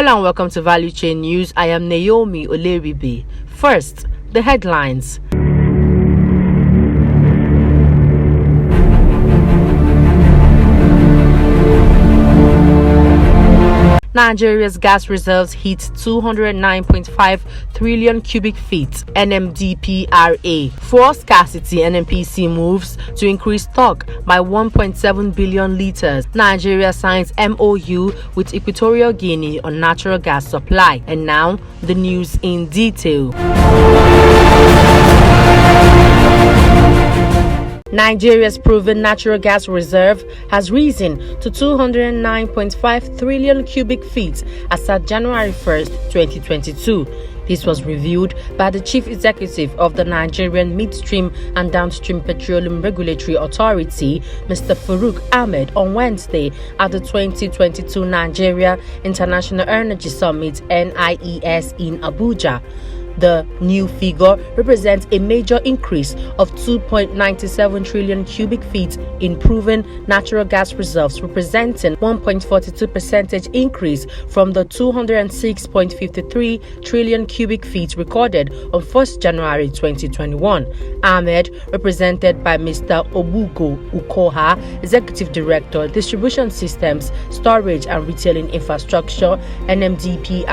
Hello and welcome to Valuechain News. I am Naomi Oleribe. First, the headlines. Nigeria's gas reserves hit 209.5 trillion cubic feet, NNPC. For scarcity, NNPC moves to increase stock by 1.7 billion liters. Nigeria signs MOU with Equatorial Guinea on natural gas supply. And now, the news in detail. Nigeria's proven natural gas reserve has risen to 209.5 trillion cubic feet as at January 1st, 2022. This was revealed by the chief executive of the Nigerian Midstream and Downstream Petroleum Regulatory Authority, Mr. Farouk Ahmed, on Wednesday at the 2022 Nigeria International Energy Summit (NIES) in Abuja. The new figure represents a major increase of 2.97 trillion cubic feet in proven natural gas reserves, representing 1.42% increase from the 206.53 trillion cubic feet recorded on 1st January 2021. Ahmed, represented by Mr. Obugo Ukoha, Executive Director, Distribution Systems, Storage and Retailing Infrastructure, NNPC,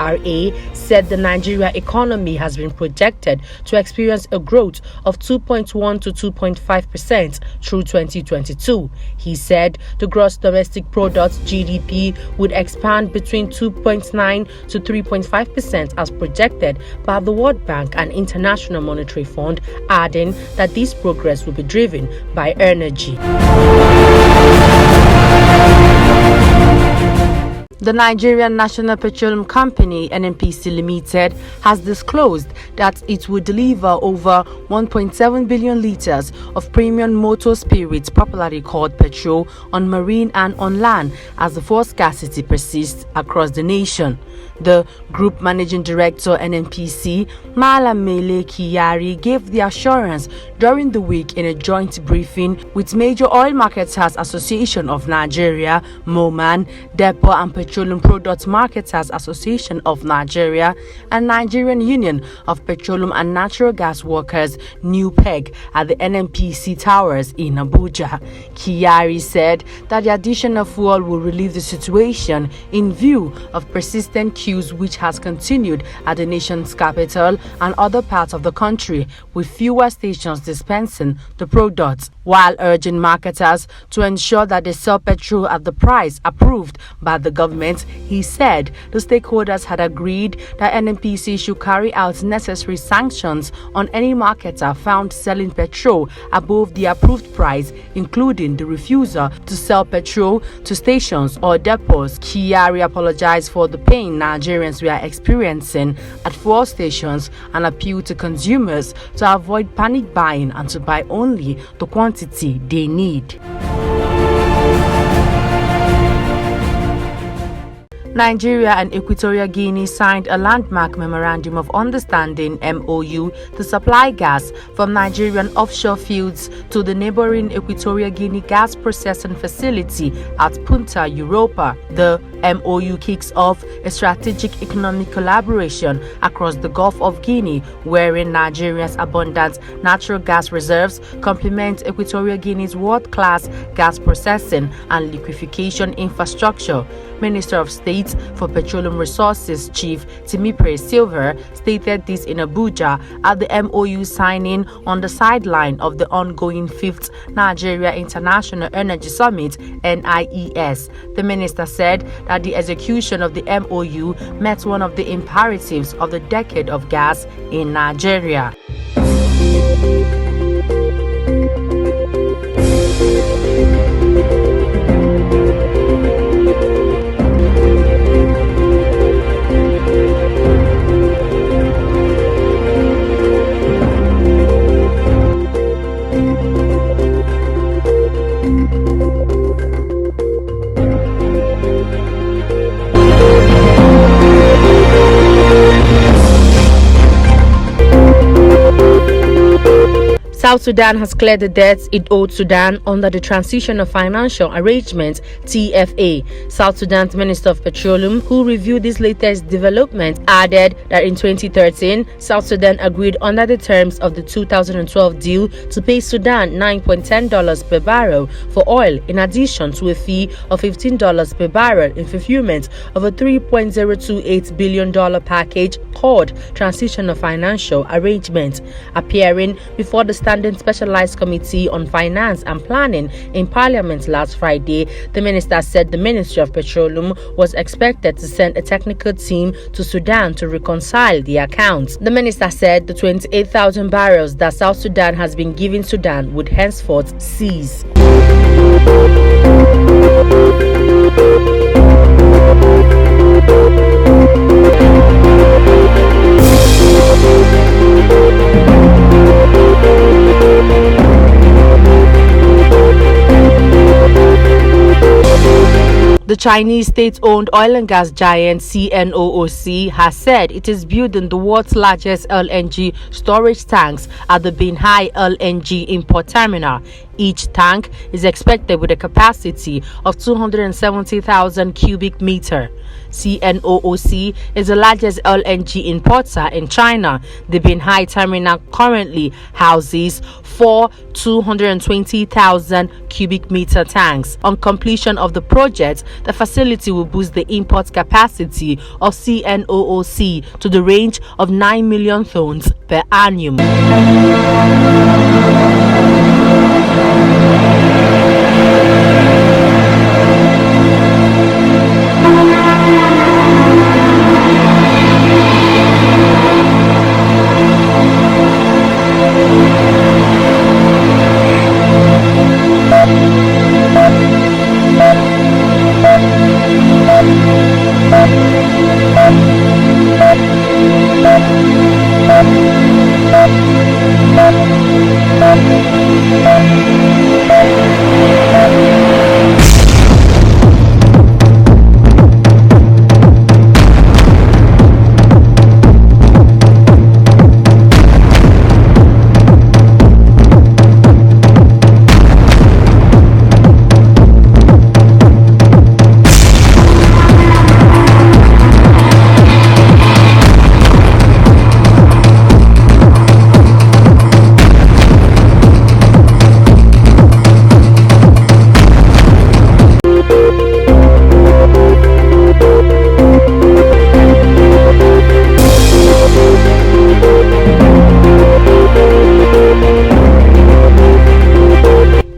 said the Nigeria economy has been projected to experience a growth of 2.1 to 2.5% through 2022. He said the gross domestic product (GDP) would expand between 2.9 to 3.5% as projected by the World Bank and International Monetary Fund, adding that this progress will be driven by energy. The Nigerian National Petroleum Company (NNPC) Limited has disclosed that it will deliver over 1.7 billion liters of premium motor spirits, popularly called petrol, on marine and on land as the fuel scarcity persists across the nation. The Group Managing Director (NNPC), Malam Mele Kyari, gave the assurance during the week in a joint briefing with Major Oil Marketers Association of Nigeria (MOMAN), Depot and Petroleum Products Marketers Association of Nigeria, and Nigerian Union of Petroleum and Natural Gas Workers (NUPEG) at the NNPC Towers in Abuja. Kyari said that the addition of fuel will relieve the situation in view of persistent queues which has continued at the nation's capital and other parts of the country, with fewer stations dispensing the products, while urging marketers to ensure that they sell petrol at the price approved by the government. He said the stakeholders had agreed that NNPC should carry out necessary sanctions on any marketer found selling petrol above the approved price, including the refusal to sell petrol to stations or depots. Kyari apologized for the pain Nigerians were experiencing at fuel stations and appealed to consumers to avoid panic buying and to buy only the quantity they need. Nigeria and Equatorial Guinea signed a landmark Memorandum of Understanding (MOU) to supply gas from Nigerian offshore fields to the neighboring Equatorial Guinea gas processing facility at Punta Europa. The MOU kicks off a strategic economic collaboration across the Gulf of Guinea, wherein Nigeria's abundant natural gas reserves complement Equatorial Guinea's world-class gas processing and liquefaction infrastructure. Minister of State for Petroleum Resources Chief Timipre Silver stated this in Abuja at the MOU signing on the sideline of the ongoing 5th Nigeria International Energy Summit (NIES). The minister said that the execution of the MOU met one of the imperatives of the decade of gas in Nigeria. South Sudan has cleared the debts it owed Sudan under the Transitional Financial Arrangement (TFA). South Sudan's Minister of Petroleum, who reviewed this latest development, added that in 2013, South Sudan agreed under the terms of the 2012 deal to pay Sudan $9.10 per barrel for oil, in addition to a fee of $15 per barrel in fulfillment of a $3.028 billion package called Transitional Financial Arrangement. Appearing before the Standing Specialized Committee on Finance and Planning in Parliament last Friday, the minister said the Ministry of Petroleum was expected to send a technical team to Sudan to reconcile the accounts. The minister said the 28,000 barrels that South Sudan has been giving Sudan would henceforth cease. The Chinese state-owned oil and gas giant CNOOC has said it is building the world's largest LNG storage tanks at the Binhai LNG import terminal. Each tank is expected with a capacity of 270,000 cubic meter. CNOOC is the largest LNG importer in China. The Binhai terminal currently houses 4 220,000 cubic meter tanks. On completion of the project, the facility will boost the import capacity of CNOOC to the range of 9 million tons per annum.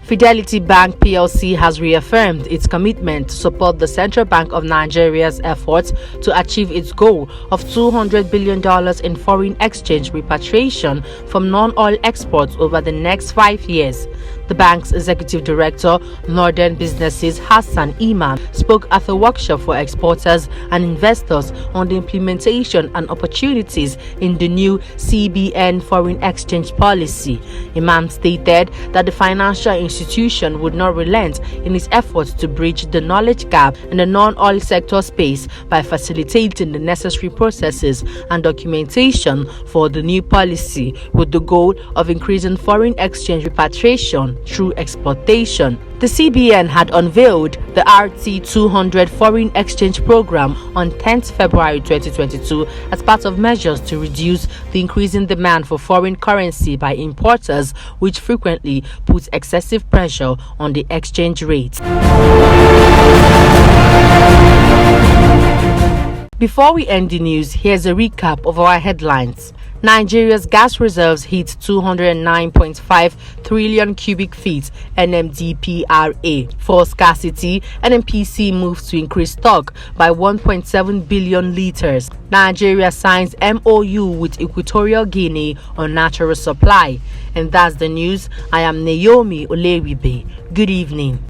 Fidelity Bank PLC has reaffirmed its commitment to support the Central Bank of Nigeria's efforts to achieve its goal of $200 billion in foreign exchange repatriation from non-oil exports over the next 5 years. The bank's executive director, Northern Businesses Hassan Iman, spoke at a workshop for exporters and investors on the implementation and opportunities in the new CBN foreign exchange policy. Iman stated that the financial institution would not relent in its efforts to bridge the knowledge gap in the non-oil sector space by facilitating the necessary processes and documentation for the new policy, with the goal of increasing foreign exchange repatriation through exportation. The CBN had unveiled the RT200 foreign exchange program on 10th February 2022 as part of measures to reduce the increasing demand for foreign currency by importers, which frequently puts excessive pressure on the exchange rate. Before we end the news, here's a recap of our headlines. Nigeria's gas reserves hit 209.5 trillion cubic feet NMDPRA. For scarcity, NNPC moves to increase stock by 1.7 billion liters. Nigeria signs MOU with Equatorial Guinea on natural supply. And that's the news. I am Naomi Olewibe. Good evening.